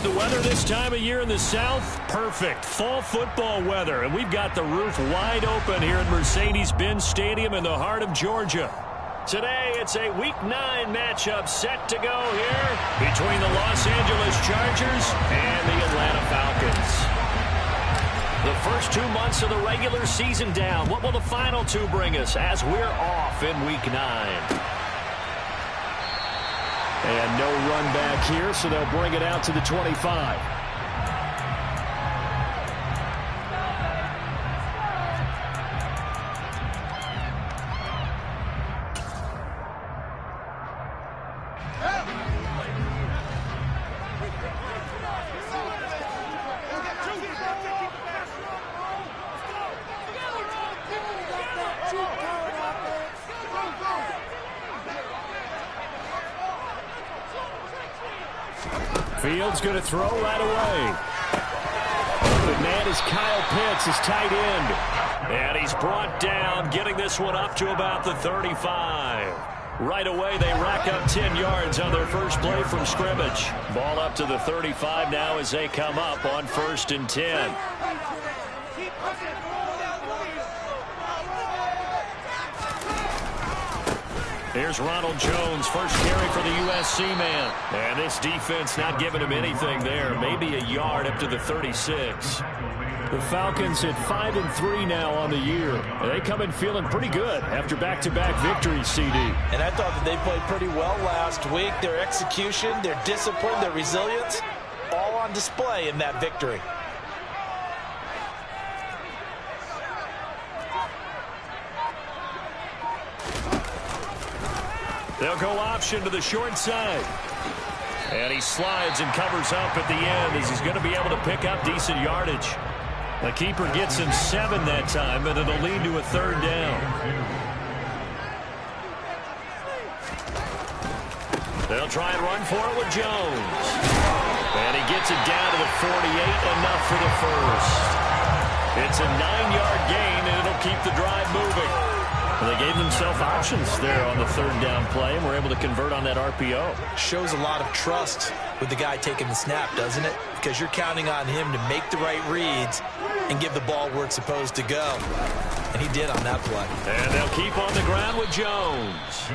The weather this time of year in the South, perfect. Fall football weather, and we've got the roof wide open here at Mercedes-Benz Stadium in the heart of Georgia. Today, it's a Week 9 matchup set to go here between the Los Angeles Chargers and the Atlanta Falcons. The first 2 months of the regular season down. What will the final 2 bring us as we're off in Week 9? And no run back here, so they'll bring it out to the 25. Fields going to throw right away. The man is Kyle Pitts, his tight end. And he's brought down, getting this one up to about the 35. Right away, they rack up 10 yards on their first play from scrimmage. Ball up to the 35 now as they come up on 1st and 10. Here's Ronald Jones, first carry for the USC man. And this defense not giving him anything there. Maybe a yard up to the 36. The Falcons at 5-3 now on the year. And they come in feeling pretty good after back-to-back victories, CD. And I thought that they played pretty well last week. Their execution, their discipline, their resilience, all on display in that victory. They'll go option to the short side. And he slides and covers up at the end as he's going to be able to pick up decent yardage. The keeper gets him 7 that time, but it'll lead to a 3rd down. They'll try and run for it with Jones. And he gets it down to the 48, enough for the first. It's a 9-yard gain, and it'll keep the drive moving. Well, they gave themselves options there on the 3rd down play, and were able to convert on that RPO. Shows a lot of trust with the guy taking the snap, doesn't it? Because you're counting on him to make the right reads and give the ball where it's supposed to go. And he did on that play. And they'll keep on the ground with Jones.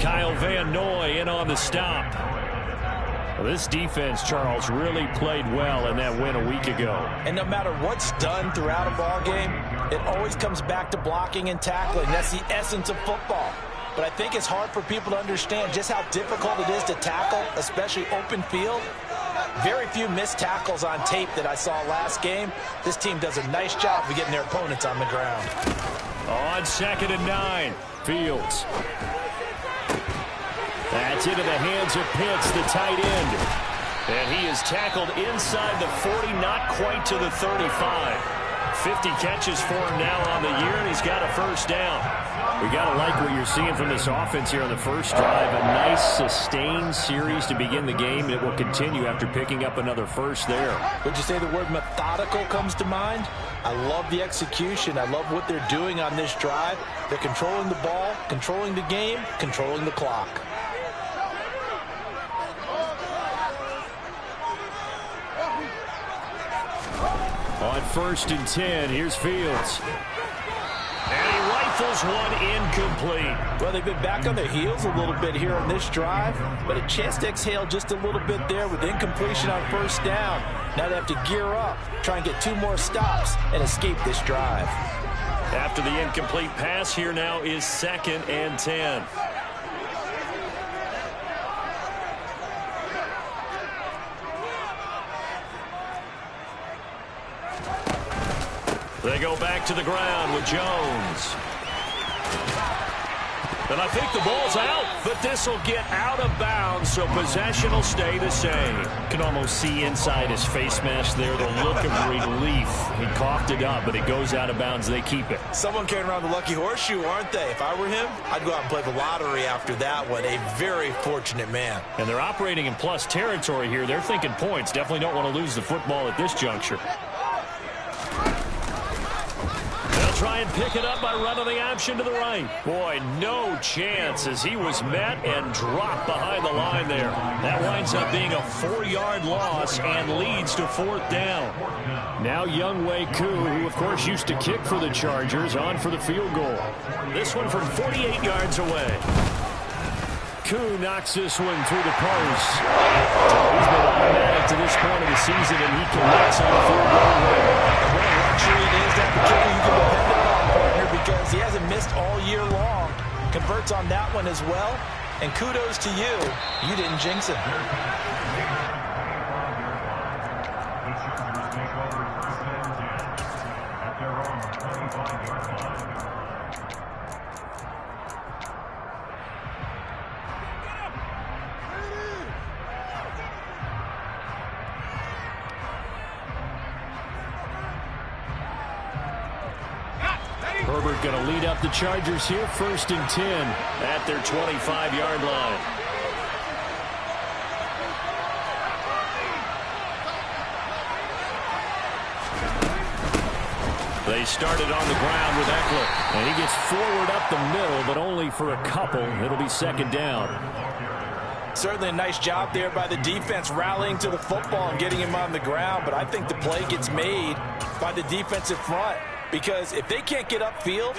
Kyle Van Noy in on the stop. Well, this defense, Charles, really played well in that win a week ago. And no matter what's done throughout a ball game, it always comes back to blocking and tackling. That's the essence of football. But I think it's hard for people to understand just how difficult it is to tackle, especially open field. Very few missed tackles on tape that I saw last game. This team does a nice job of getting their opponents on the ground. On 2nd and 9, Fields. That's into the hands of Pitts, the tight end. And he is tackled inside the 40, not quite to the 35. 50 catches for him now on the year, and he's got a 1st down. We got to like what you're seeing from this offense here on the first drive. A nice, sustained series to begin the game, and it will continue after picking up another 1st there. Would you say the word methodical comes to mind? I love the execution. I love what they're doing on this drive. They're controlling the ball, controlling the game, controlling the clock. On 1st and 10, here's Fields. And he rifles one incomplete. Well, they've been back on their heels a little bit here on this drive, but a chance to exhale just a little bit there with incompletion on 1st down. Now they have to gear up, try and get 2 more stops, and escape this drive. After the incomplete pass, here now is 2nd and 10. They go back to the ground with Jones. And I think the ball's out, but this will get out of bounds, so possession will stay the same. You can almost see inside his face mask there the look of relief. He coughed it up, but it goes out of bounds. They keep it. Someone carrying around the lucky horseshoe, aren't they? If I were him, I'd go out and play the lottery after that one. A very fortunate man. And they're operating in plus territory here. They're thinking points. Definitely don't want to lose the football at this juncture. try and pick it up by running the option to the right. Boy, no chance as he was met and dropped behind the line there. That winds up being a 4-yard loss and leads to 4th down. Now Younghoe Koo, who of course used to kick for the Chargers, on for the field goal. This one from 48 yards away. Koo knocks this one through the post. He's been automatic to this point of the season, and he connects on the field goal line. What a luxury it is to have a kicker you can depend upon, partner, because he hasn't missed all year long. Converts on that one as well, and kudos to you. You didn't jinx him. Herbert going to lead up the Chargers here, 1st and 10 at their 25-yard line. They started on the ground with Eckler, and he gets forward up the middle, but only for a couple. It'll be 2nd down. Certainly a nice job there by the defense rallying to the football and getting him on the ground, but I think the play gets made by the defensive front. Because if they can't get upfield,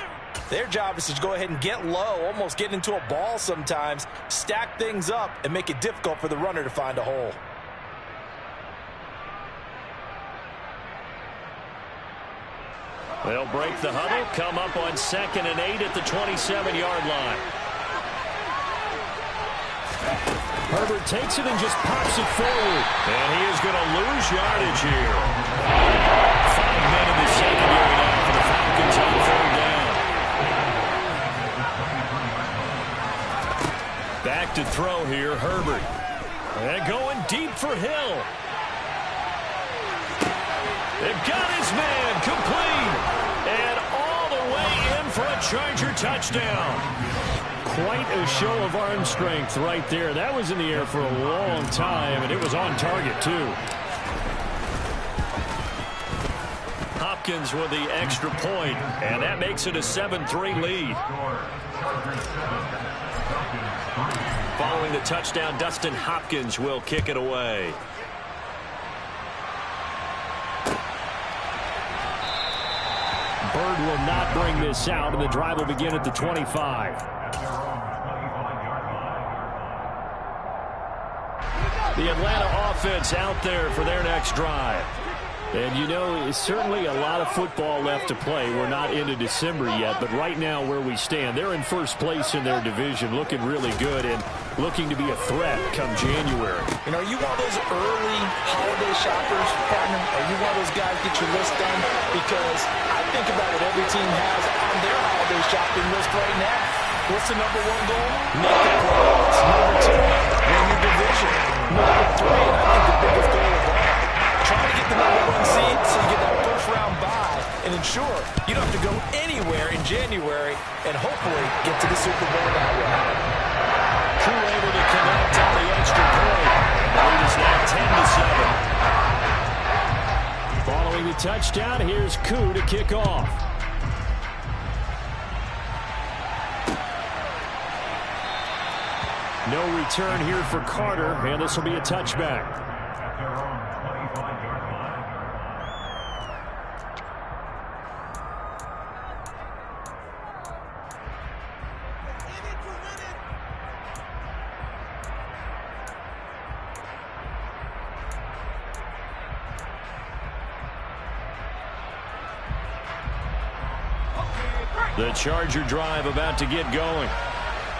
their job is to go ahead and get low, almost get into a ball sometimes, stack things up, and make it difficult for the runner to find a hole. They'll break the huddle, come up on 2nd and 8 at the 27-yard line. Herbert takes it and just pops it forward. And he is going to lose yardage here. 5 men in the secondary now for the Falcons on 3rd down. Back to throw here, Herbert. And going deep for Hill. They've got his man complete. And all the way in for a Charger touchdown. Quite a show of arm strength right there. That was in the air for a long time, and it was on target, too. Hopkins with the extra point, and that makes it a 7-3 lead. Following the touchdown, Dustin Hopkins will kick it away. Bird will not bring this out, and the drive will begin at the 25. The Atlanta offense out there for their next drive. And, you know, it's certainly a lot of football left to play. We're not into December yet, but right now where we stand, they're in first place in their division, looking really good and looking to be a threat come January. You know, are you one of those early holiday shoppers, partner? Are you one of those guys get your list done? Because I think about what every team has on their holiday shopping list right now. What's the number 1 goal? Make the playoffs. Number 2, win your division. Number 3, and I think the biggest goal of all, trying to get the number 1 seed so you get that first-round bye and ensure you don't have to go anywhere in January and hopefully get to the Super Bowl that way. Koo able to connect on the extra point. Lead is now 10-7. Following the touchdown, here's Koo to kick off. No return here for Carter, and this will be a touchback. The Charger drive about to get going.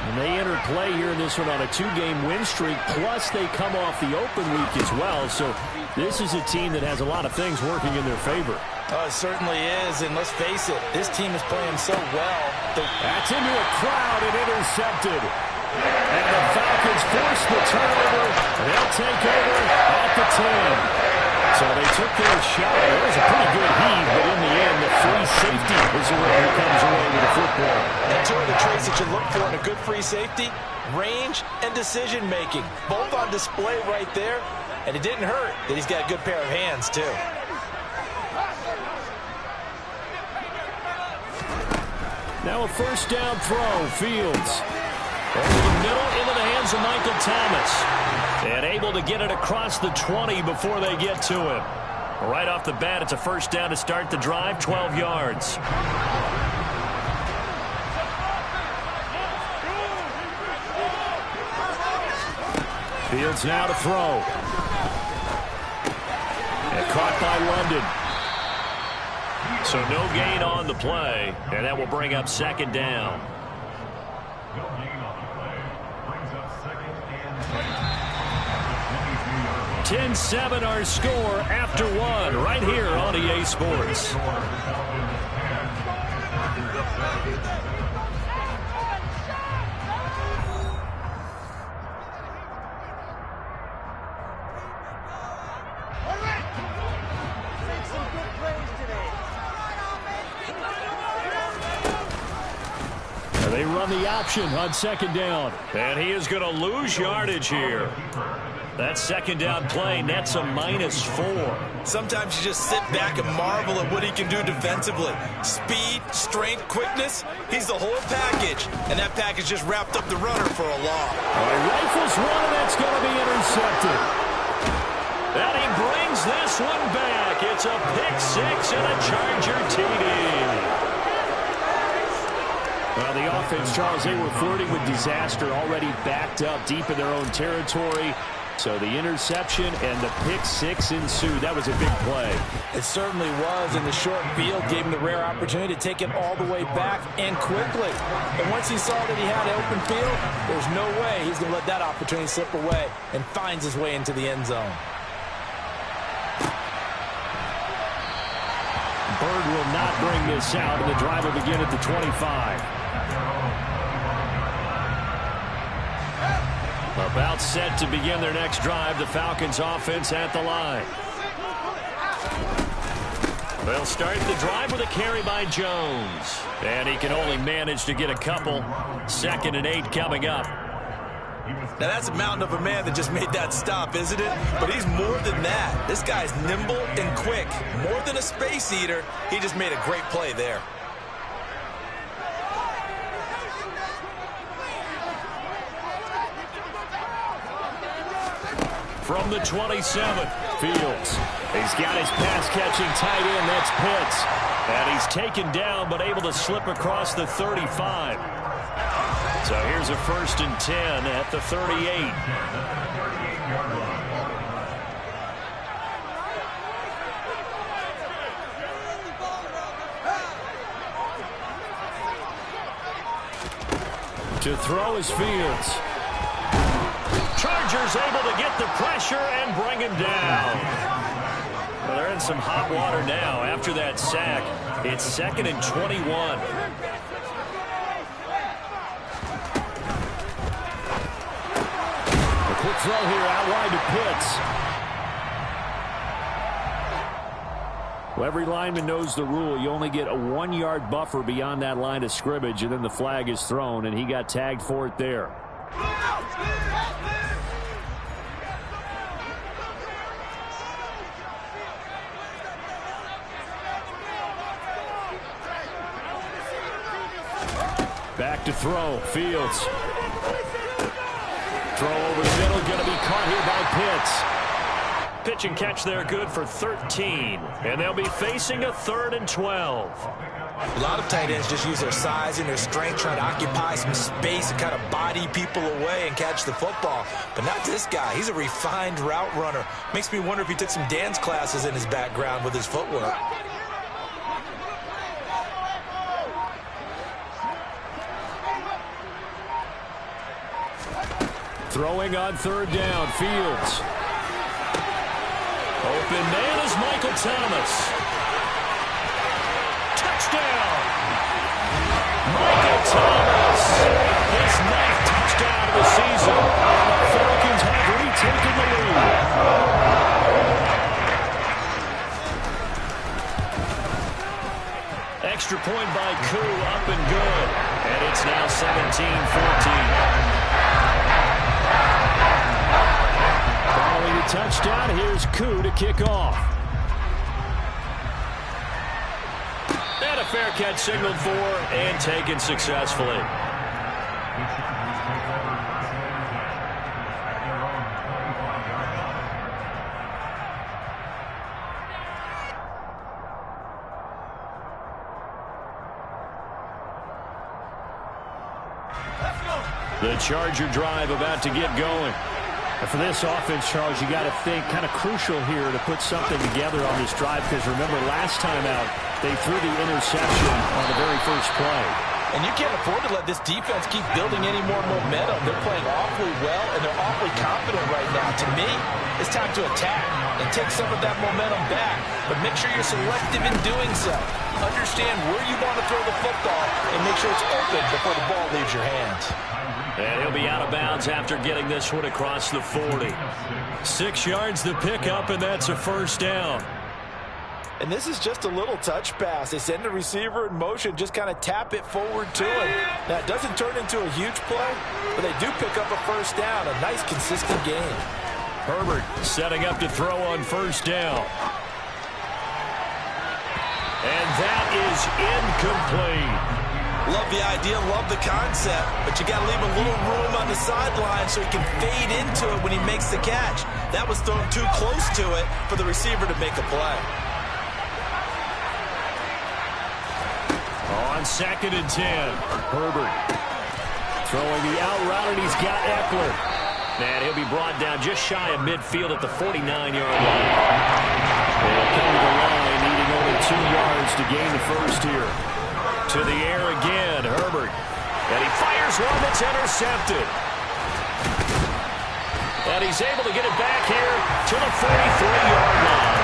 And they enter play here in this one on a 2-game win streak, plus they come off the open week as well. So this is a team that has a lot of things working in their favor. Oh, it certainly is, and let's face it, this team is playing so well. That's into a crowd and intercepted. And the Falcons force the turnover. They'll take over at the 10. So they took their shot. It was a pretty good heave, but in the end, the free safety is the one who comes away with the football. And 2 of the traits that you look for in a good free safety, range and decision-making. Both on display right there, and it didn't hurt that he's got a good pair of hands, too. Now a first down throw. Fields. Over the middle into the hands of Michael Thomas. And able to get it across the 20 before they get to him. Right off the bat, it's a first down to start the drive, 12 yards. Fields now to throw. And caught by London. So no gain on the play, and that will bring up second down. No gain on the play. Brings up second and 10-7 our score after one, right here on EA Sports. They run the option on second down. And he is going to lose yardage here. That second down play nets a -4. Sometimes you just sit back and marvel at what he can do defensively. Speed, strength, quickness. He's the whole package. And that package just wrapped up the runner for a loss. Rifles one, and that's going to be intercepted. And he brings this one back. It's a pick-6 and a Charger TD. Well, the offense, Charles, they were flirting with disaster, already backed up deep in their own territory. So the interception and the pick-6 ensued. That was a big play. It certainly was, and the short field gave him the rare opportunity to take it all the way back and quickly. And once he saw that he had an open field, there's no way he's going to let that opportunity slip away, and finds his way into the end zone. Bird will not bring this out, and the drive will begin at the 25. About set to begin their next drive, the Falcons offense at the line. They'll start the drive with a carry by Jones. And he can only manage to get a couple. 2nd and 8 coming up. Now that's a mountain of a man that just made that stop, isn't it? But he's more than that. This guy's nimble and quick. More than a space eater, he just made a great play there. From the 27, Fields. He's got his pass-catching tight end. That's Pitts. And he's taken down, but able to slip across the 35. So here's a 1st and 10 at the 38. To throw is Fields. Chargers able to get the pressure and bring him down. Well, they're in some hot water now after that sack. It's 2nd and 21. A quick throw here out wide to Pitts. Well, every lineman knows the rule. You only get a 1-yard buffer beyond that line of scrimmage, and then the flag is thrown, and he got tagged for it there. Back to throw. Fields. Throw over the middle. Going to be caught here by Pitts. Pitch and catch there good for 13. And they'll be facing a 3rd and 12. A lot of tight ends just use their size and their strength, trying to occupy some space and kind of body people away and catch the football. But not this guy. He's a refined route runner. Makes me wonder if he took some dance classes in his background with his footwork. Throwing on 3rd down, Fields. Open man is Michael Thomas. Touchdown! Michael Thomas! His 9th touchdown of the season. The Falcons have retaken the lead. Extra point by Koo, up and good. And it's now 17-14. Following the touchdown, here's Koo to kick off. And a fair catch signaled for and taken successfully. The Charger drive about to get going. And for this offense, Charles, you got to think kind of crucial here to put something together on this drive, because remember last time out they threw the interception on the very first play. And you can't afford to let this defense keep building any more momentum. They're playing awfully well, and they're awfully confident right now. To me, it's time to attack and take some of that momentum back. But make sure you're selective in doing so. Understand where you want to throw the football and make sure it's open before the ball leaves your hands. And he'll be out of bounds after getting this one across the 40. 6 yards to pick up, and that's a first down. And this is just a little touch pass. They send the receiver in motion, just kind of tap it forward to him. Now, it doesn't turn into a huge play, but they do pick up a first down. A nice, consistent game. Herbert setting up to throw on first down. And that is incomplete. Love the idea, love the concept, but you got to leave a little room on the sideline so he can fade into it when he makes the catch. That was thrown too close to it for the receiver to make a play. On 2nd and 10, Herbert throwing the out route, and he's got Eckler. And he'll be brought down just shy of midfield at the 49-yard line. They'll come to the line, needing only 2 yards to gain the first here. To the air again, Herbert. And he fires one that's intercepted. And he's able to get it back here to the 43-yard line.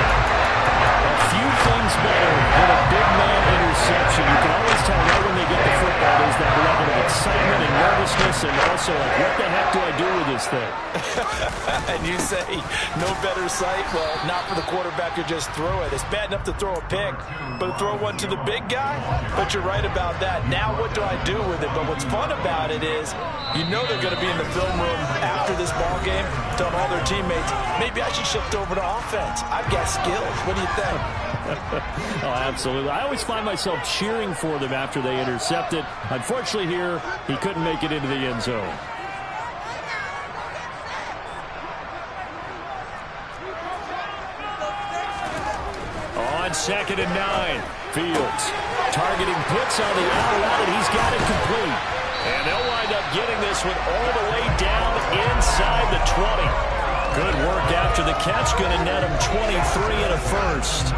A few things better than a big man interception. You can always tell right when they get the football, there's that level of excitement and nervousness, and also like, what the heck do I do with this thing? And you say, no better sight? Well, not for the quarterback to just throw it. It's bad enough to throw a pick, but to throw one to the big guy? But you're right about that. Now what do I do with it? But what's fun about it is, you know they're going to be in the film room after this ball game, telling all their teammates, maybe I should shift over to offense. I've got skills. What do you think? Oh, absolutely. I always find myself cheering for them after they intercept it. Unfortunately here, he couldn't make it into the end zone. On 2nd and 9, Fields targeting Pitts on the out route, and he's got it complete. And they'll wind up getting this one all the way down inside the 20. Good work after the catch, going to net him 23 and a first.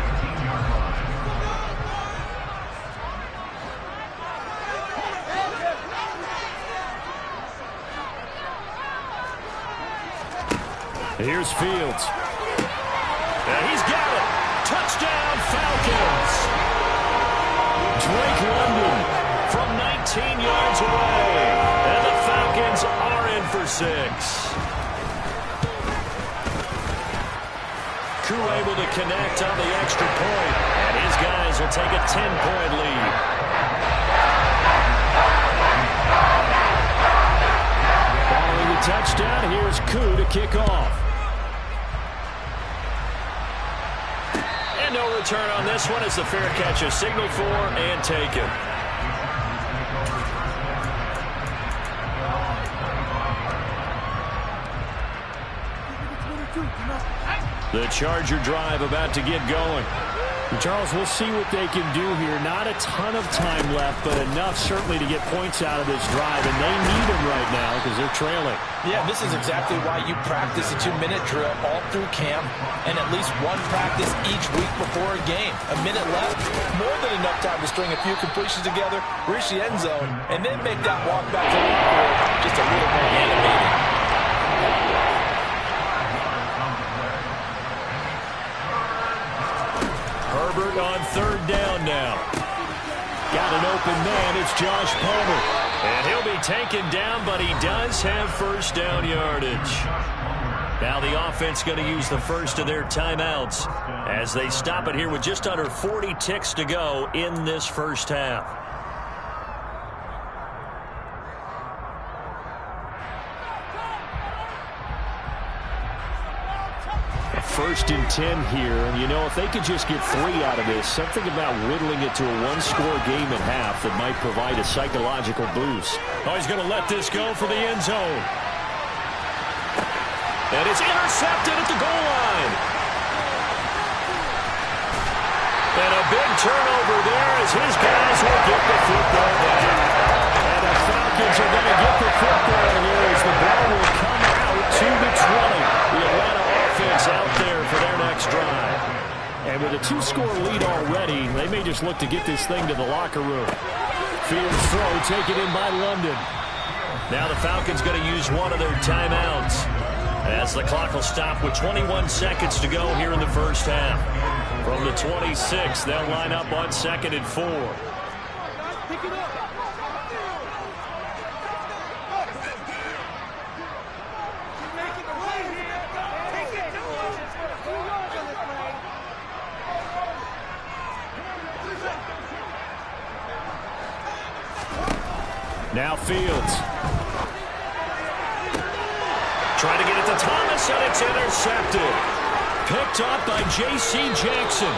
Here's Fields. And he's got it. Touchdown, Falcons. Drake London from 19 yards away. And the Falcons are in for 6. Koo able to connect on the extra point. And his guys will take a 10-point lead. Following the touchdown, here's Koo to kick off. No return on this one as the fair catch is signaled for and taken. The Charger drive about to get going. And Charles, we'll see what they can do here. Not a ton of time left, but enough certainly to get points out of this drive, and they need them right now because they're trailing. Yeah, this is exactly why you practice a 2-minute drill all through camp and at least one practice each week before a game. A minute left, more than enough time to string a few completions together, reach the end zone, and then make that walk back to the board just a little more animated. Herbert on 3rd down now. Got an open man. It's Josh Palmer. And he'll be taken down, but he does have first down yardage. Now the offense going to use the first of their timeouts as they stop it here with just under 40 ticks to go in this first half. 1st and 10 here. And, you know, if they could just get 3 out of this, something about whittling it to a one-score game at half that might provide a psychological boost. Oh, he's going to let this go for the end zone. And it's intercepted at the goal line. And a big turnover there as his guys will get the football back. And the Falcons are going to get the football here as the ball will come out to the 20. The Atlanta offense out there for their next drive. And with a 2-score lead already, they may just look to get this thing to the locker room. Fields throw, taken in by London. Now the Falcons going to use one of their timeouts as the clock will stop with 21 seconds to go here in the first half. From the 26, they'll line up on 2nd and 4. Now Fields. Trying to get it to Thomas, and it's intercepted. Picked up by J.C. Jackson.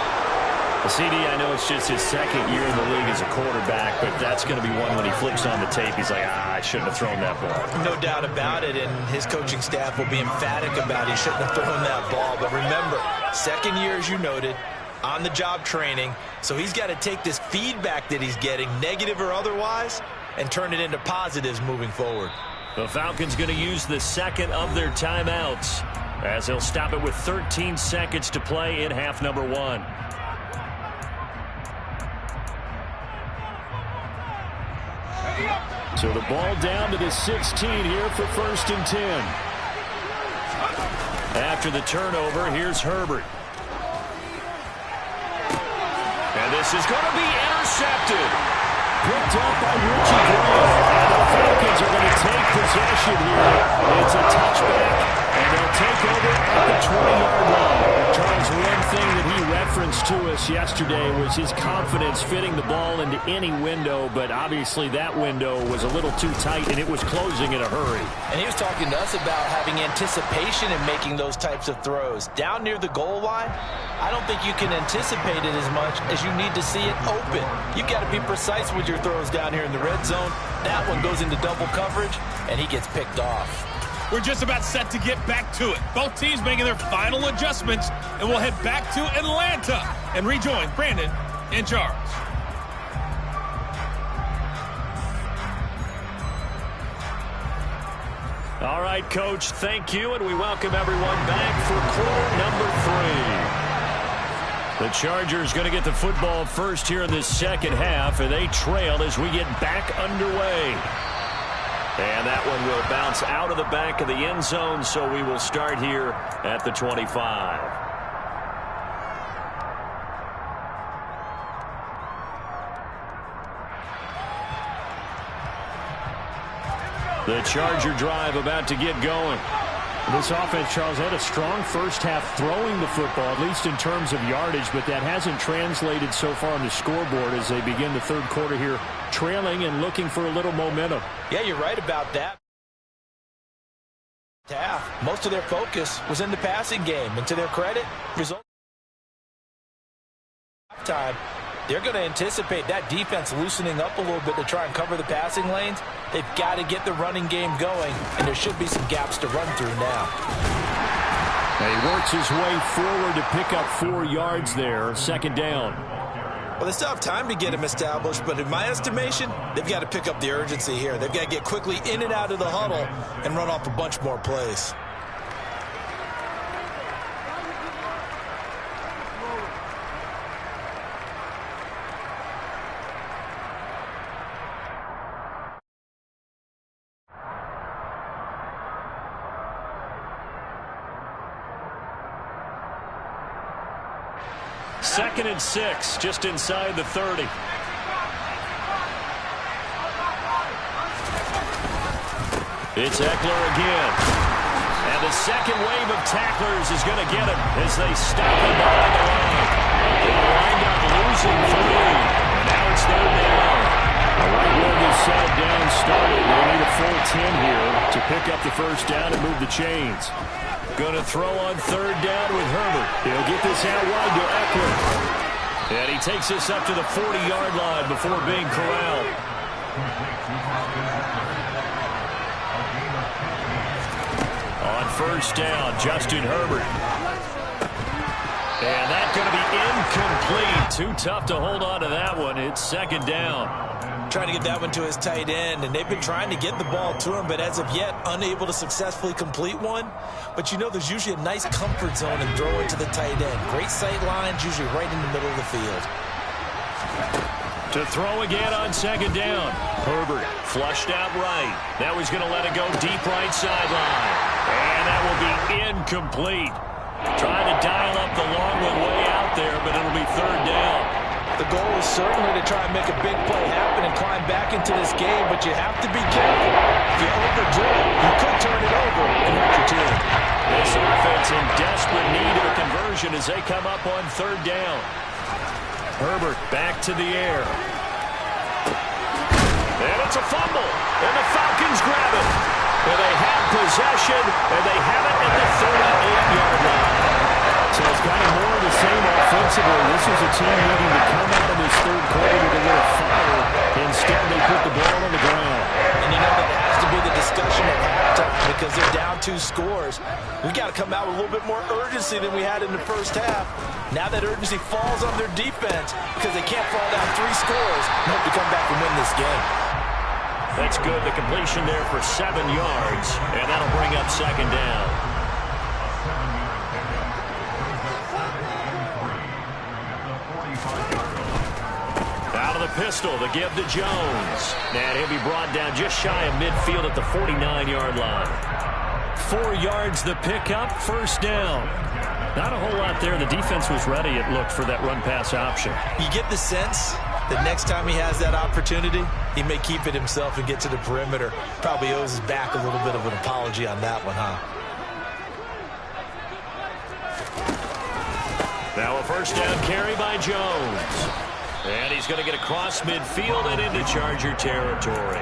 CD, I know it's just his 2nd year in the league as a quarterback, but that's going to be one when he flips on the tape. He's like, I shouldn't have thrown that ball. No doubt about it, and his coaching staff will be emphatic about he shouldn't have thrown that ball. But remember, 2nd year, as you noted, on-the-job training, so he's got to take this feedback that he's getting, negative or otherwise, and turn it into positives moving forward. The Falcons going to use the 2nd of their timeouts as they'll stop it with 13 seconds to play in half number 1. So the ball down to the 16 here for 1st and 10. After the turnover, here's Herbert. And this is going to be intercepted. Picked up by Richie Graham. And the Falcons are going to take possession here. It's a touchback, and they'll take over at the 20-yard line. Charles, one thing that he referenced to us yesterday was his confidence fitting the ball into any window, but obviously that window was a little too tight, and it was closing in a hurry. And he was talking to us about having anticipation in making those types of throws. Down near the goal line, I don't think you can anticipate it as much as you need to see it open. You've got to be precise with your throws down here in the red zone. That one goes into double coverage, and he gets picked off. We're just about set to get back to it. Both teams making their final adjustments, and we'll head back to Atlanta and rejoin Brandon and Charles. All right, Coach, thank you, and we welcome everyone back for quarter number 3. The Chargers going to get the football first here in this second half, and they trail as we get back underway. And that one will bounce out of the back of the end zone, so we will start here at the 25. The Charger drive about to get going. This offense, Charles, had a strong first half throwing the football, at least in terms of yardage, but that hasn't translated so far on the scoreboard as they begin the 3rd quarter here, trailing and looking for a little momentum. Yeah, you're right about that. Most of their focus was in the passing game, and to their credit, result time. They're going to anticipate that defense loosening up a little bit to try and cover the passing lanes. They've got to get the running game going, and there should be some gaps to run through now. He works his way forward to pick up 4 yards there, 2nd down. Well, they still have time to get him established, but in my estimation, they've got to pick up the urgency here. They've got to get quickly in and out of the huddle and run off a bunch more plays. Second and 6, just inside the 30. It's Eckler again. And the second wave of tacklers is going to get him as they stop him behind the line. They wind up losing 3. And now it's 3rd down. Right where they set it down started. They need a full 10 here. to pick up the first down and move the chains. Going to throw on third down with Herbert. He'll get this out wide to Eckler. And he takes this up to the 40-yard line before being corralled. On first down, Justin Herbert. And that's going to be incomplete. Too tough to hold on to that one. It's second down. Trying to get that one to his tight end, and they've been trying to get the ball to him, but as of yet, unable to successfully complete one. But you know, there's usually a nice comfort zone in throwing to the tight end. Great sight lines, usually right in the middle of the field. To throw again on second down. Herbert flushed out right. Now he's going to let it go deep right sideline. And that will be incomplete. Trying to dial up the long one way out there, but it'll be third down. The goal is certainly to try and make a big play happen and climb back into this game, but you have to be careful. If you overdo it, you could turn it over and hurt your team. This offense in desperate need of a conversion as they come up on third down. Herbert back to the air. And it's a fumble, and the Falcons grab it. And they have possession, and they have it at the 38-yard line. So it's kind of more of the same offensively. This was a team needing to come out of this third quarter with a little fire. Instead, they put the ball on the ground. And you know that has to be the discussion at halftime because they're down 2 scores. We've got to come out with a little bit more urgency than we had in the first half. Now that urgency falls on their defense because they can't fall down 3 scores and hope to come back and win this game. That's good. The completion there for 7 yards, and that'll bring up second down. Out of the pistol, the give to Jones. And he'll be brought down just shy of midfield at the 49-yard line. 4 yards the pickup, first down. Not a whole lot there. The defense was ready, it looked, for that run-pass option. You get the sense that next time he has that opportunity, he may keep it himself and get to the perimeter. Probably owes his back a little bit of an apology on that one, huh? Now a first down carry by Jones. And he's going to get across midfield and into Charger territory.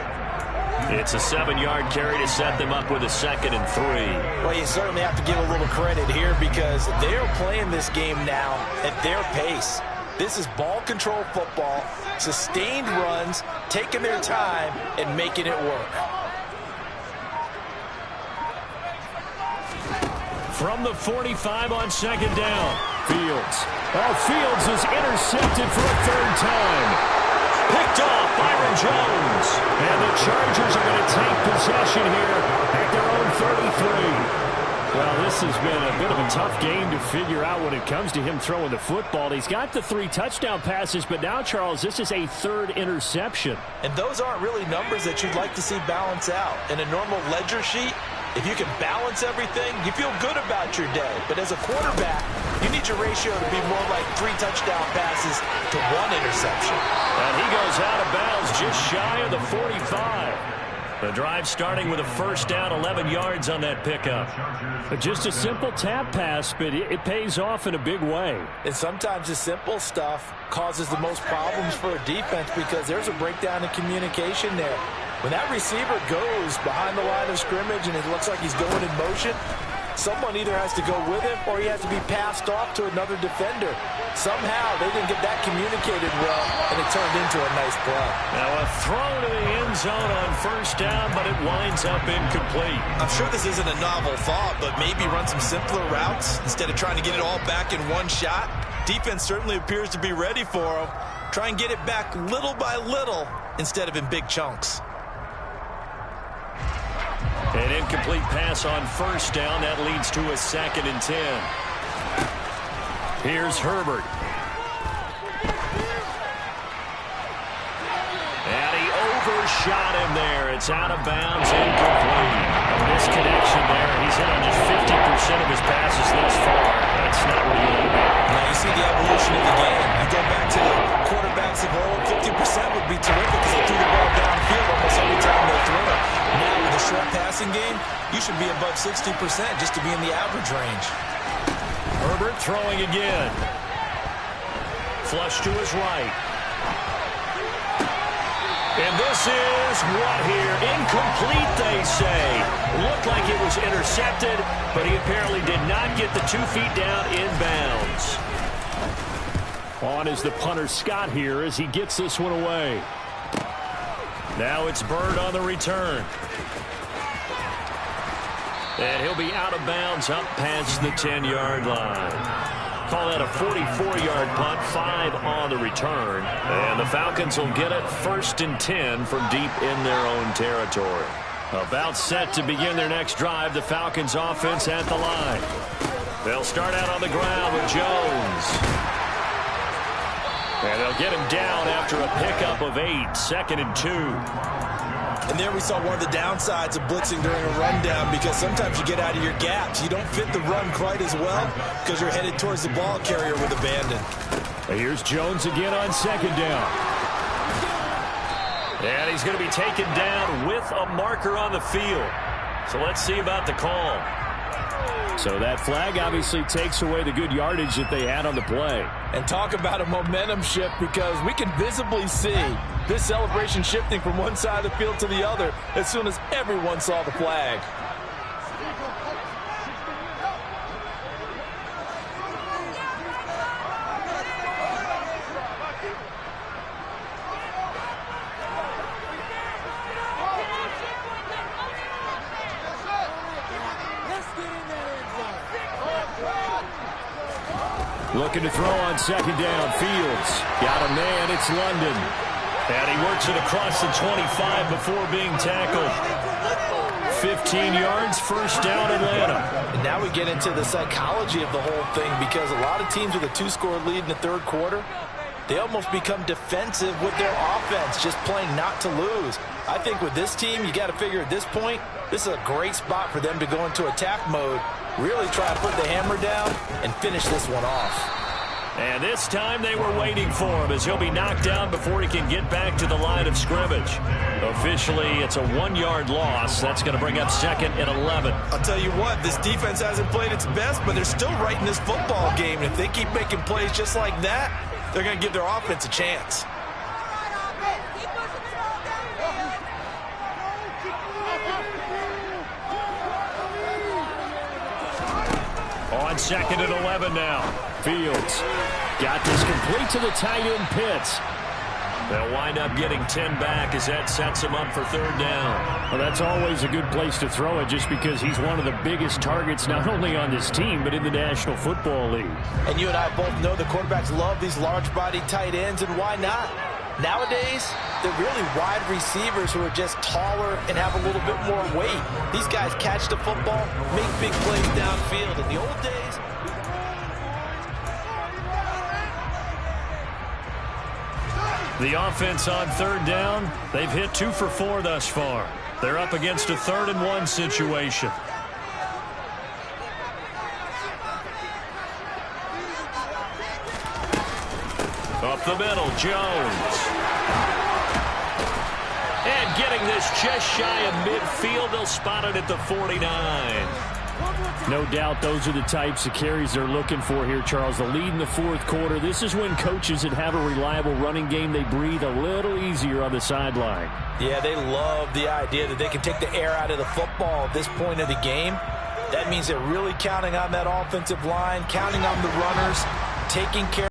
It's a 7-yard carry to set them up with a 2nd and 3. Well, you certainly have to give a little credit here because they're playing this game now at their pace. This is ball control football, sustained runs, taking their time, and making it work. From the 45 on second down, Fields. Oh, Fields is intercepted for a 3rd time. Picked off Byron Jones. And the Chargers are going to take possession here at their own 33. Well, this has been a bit of a tough game to figure out when it comes to him throwing the football. He's got the 3 touchdown passes, but now, Charles, this is a 3rd interception. And those aren't really numbers that you'd like to see balance out. In a normal ledger sheet, if you can balance everything, you feel good about your day. But as a quarterback, you need your ratio to be more like 3 touchdown passes to 1 interception. And he goes out of bounds just shy of the 45. The drive starting with a first down, 11 yards on that pickup. Just a simple tap pass, but it pays off in a big way. And sometimes the simple stuff causes the most problems for a defense because there's a breakdown in communication there. When that receiver goes behind the line of scrimmage and it looks like he's going in motion, someone either has to go with him or he has to be passed off to another defender. Somehow they didn't get that communicated well, and it turned into a nice play. Now a throw to the end zone on first down, but it winds up incomplete. I'm sure this isn't a novel thought, but maybe run some simpler routes instead of trying to get it all back in one shot. Defense certainly appears to be ready for him. Try and get it back little by little instead of in big chunks. An incomplete pass on first down. That leads to a 2nd and 10. Here's Herbert. And he overshot him there. It's out of bounds, incomplete. A misconnection there. He's hit on just 50% of his passes thus far. That's not what you want to be. Now you see the evolution of the game. You go back to the quarterbacks of old, 50% would be terrific because they threw the ball downfield almost every time they threw it. Now with a short passing game, you should be above 60% just to be in the average range. Herbert throwing again. Flush to his right. And this is what here? Incomplete, they say. Looked like it was intercepted, but he apparently did not get the 2 feet down inbounds. On is the punter Scott here as he gets this one away. Now it's Bird on the return. And he'll be out of bounds up past the 10-yard line. Call that a 44-yard punt, 5 on the return. And the Falcons will get it 1st and 10 from deep in their own territory. About set to begin their next drive, the Falcons offense at the line. They'll start out on the ground with Jones. And they'll get him down after a pickup of 8, 2nd and 2. And there we saw one of the downsides of blitzing during a rundown, because sometimes you get out of your gaps. You don't fit the run quite as well because you're headed towards the ball carrier with abandon. Here's Jones again on 2nd down. And he's going to be taken down with a marker on the field. So let's see about the call. So that flag obviously takes away the good yardage that they had on the play. And talk about a momentum shift, because we can visibly see this celebration shifting from one side of the field to the other as soon as everyone saw the flag. Looking to throw on 2nd down. Fields got a man. It's London. And he works it across the 25 before being tackled. 15 yards, 1st down, Atlanta. And now we get into the psychology of the whole thing, because a lot of teams with a 2-score lead in the 3rd quarter, they almost become defensive with their offense, just playing not to lose. I think with this team, you got to figure at this point, this is a great spot for them to go into attack mode, really try to put the hammer down and finish this one off. And this time they were waiting for him, as he'll be knocked down before he can get back to the line of scrimmage. Officially, it's a 1-yard loss. That's going to bring up 2nd and 11. I'll tell you what, this defense hasn't played its best, but they're still right in this football game. And if they keep making plays just like that, they're going to give their offense a chance. On 2nd and 11 now. Fields got this complete to the tight end Pitts. They'll wind up getting 10 back as that sets him up for 3rd down. Well, that's always a good place to throw it, just because he's one of the biggest targets not only on this team but in the National Football League. And you and I both know the quarterbacks love these large-bodied tight ends, and why not? Nowadays, they're really wide receivers who are just taller and have a little bit more weight. These guys catch the football, make big plays downfield. In the old days, the offense on 3rd down, they've hit 2 for 4 thus far. They're up against a 3rd and 1 situation. Up the middle, Jones. And getting this just shy of midfield, they'll spot it at the 49. No doubt those are the types of carries they're looking for here, Charles. The lead in the 4th quarter. This is when coaches that have a reliable running game, they breathe a little easier on the sideline. Yeah, they love the idea that they can take the air out of the football at this point of the game. That means they're really counting on that offensive line, counting on the runners, taking care